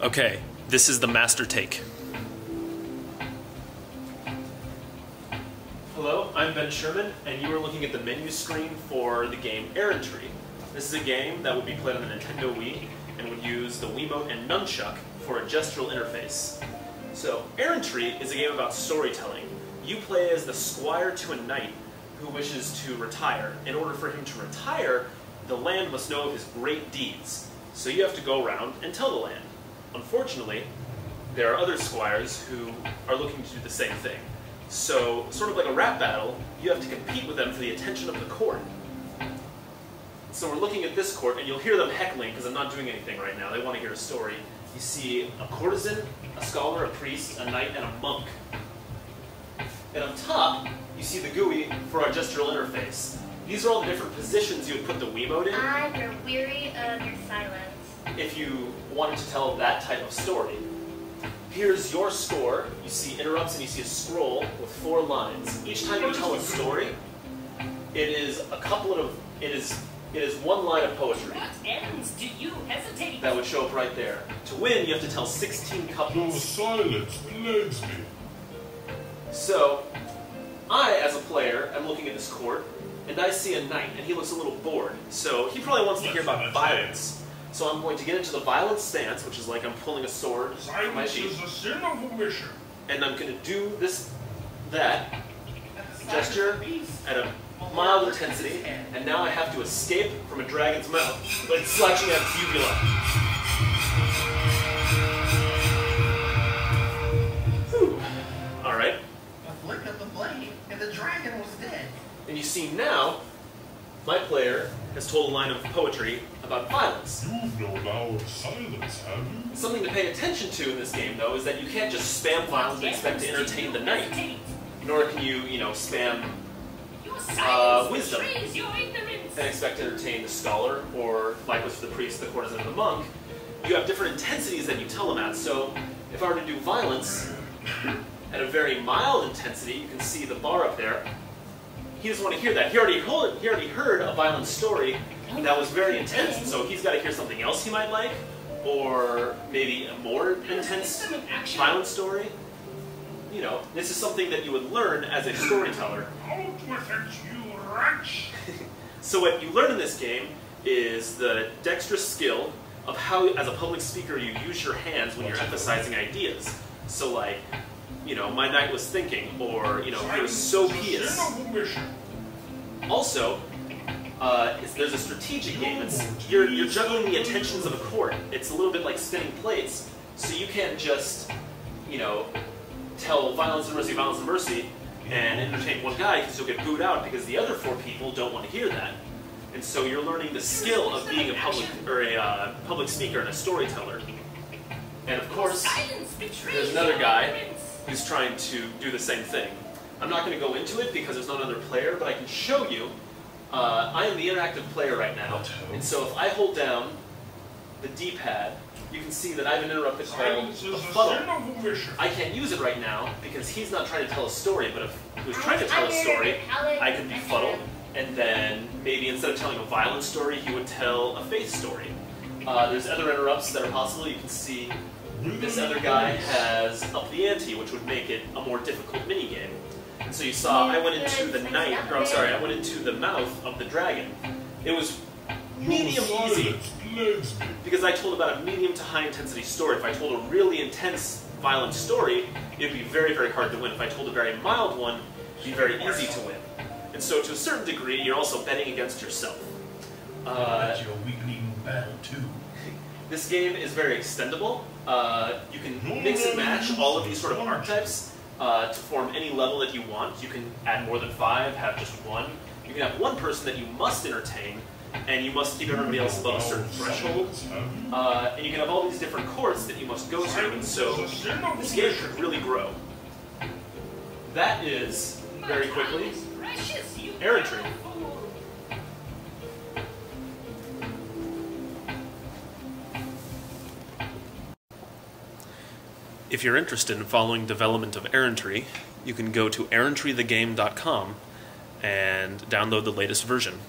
Okay, this is the master take. Hello, I'm Ben Sherman, and you are looking at the menu screen for the game Errantry. This is a game that would be played on the Nintendo Wii and would use the Wiimote and Nunchuck for a gestural interface. So, Errantry is a game about storytelling. You play as the squire to a knight who wishes to retire. In order for him to retire, the land must know of his great deeds. So you have to go around and tell the land. Unfortunately, there are other squires who are looking to do the same thing. So, sort of like a rap battle, you have to compete with them for the attention of the court. So we're looking at this court, and you'll hear them heckling because I'm not doing anything right now. They want to hear a story. You see a courtesan, a scholar, a priest, a knight, and a monk. And on top, you see the GUI for our gestural interface. These are all the different positions you would put the Wiimote in. I grow weary of your silence. If you wanted to tell that type of story. Here's your score. You see interrupts and you see a scroll with 4 lines. Each time you tell a story, it is one line of poetry. What ends do you hesitate? That would show up right there. To win, you have to tell 16 couplets. Your silence plagues me. So, I, as a player, am looking at this court, and I see a knight, and he looks a little bored. So he probably wants to hear about violence. So I'm going to get into the violent stance, which is like I'm pulling a sword from my sheath. Silence is a sin of omission. And I'm going to do that gesture at a mild intensity, and now I have to escape from a dragon's mouth, like slashing at its uvula. Whew. Alright. A flick of the blade, and the dragon was dead. And you see now, my player has told a line of poetry about violence. You've no vow of silence, have you? Something to pay attention to in this game, though, is that you can't just spam violence and expect to entertain the knight. Nor can you, spam wisdom and expect to entertain the scholar, or, like with the priest, the courtesan, and the monk. You have different intensities that you tell them at. So, if I were to do violence at a very mild intensity, you can see the bar up there. He doesn't want to hear that. He already heard a violent story that was very intense, and so he's got to hear something else he might like, or maybe a more intense violent story. This is something that you would learn as a storyteller. Out with it, you wretch! So what you learn in this game is the dexterous skill of how, as a public speaker, you use your hands when you're emphasizing ideas. So like, my knight was thinking, or, he was so pious. Also, there's a strategic game. You're juggling the attentions of a court. It's a little bit like spinning plates, so you can't just, tell violence and mercy, and entertain one guy, because you'll get booed out because the other 4 people don't want to hear that. And so you're learning the skill of being a public speaker and a storyteller. And of course, there's another guy who's trying to do the same thing. I'm not going to go into it because there's not another player, but I can show you. I am the interactive player right now, and so if I hold down the D-pad, you can see that I have an interrupt that's called befuddle. I can't use it right now because he's not trying to tell a story, but if he was trying to tell a story, I could befuddle, and then maybe instead of telling a violent story, he would tell a faith story. There's other interrupts that are possible. You can see this other guy has up the ante, which would make it a more difficult minigame. And so you saw I went into I went into the mouth of the dragon. It was medium easy because I told about a medium to high intensity story. If I told a really intense, violent story, it'd be very, very hard to win. If I told a very mild one, it'd be very easy to win. And so to a certain degree, you're also betting against yourself. That's your weekly battle too. This game is very extendable. You can mix and match all of these sort of archetypes to form any level that you want. You can add more than 5, have just 1. You can have one person that you must entertain, and you must keep everybody else above a certain threshold. And you can have all these different courts that you must go to, and so this game could really grow. That is, very quickly, Errantry. If you're interested in following development of Errantry, you can go to errantrythegame.com and download the latest version.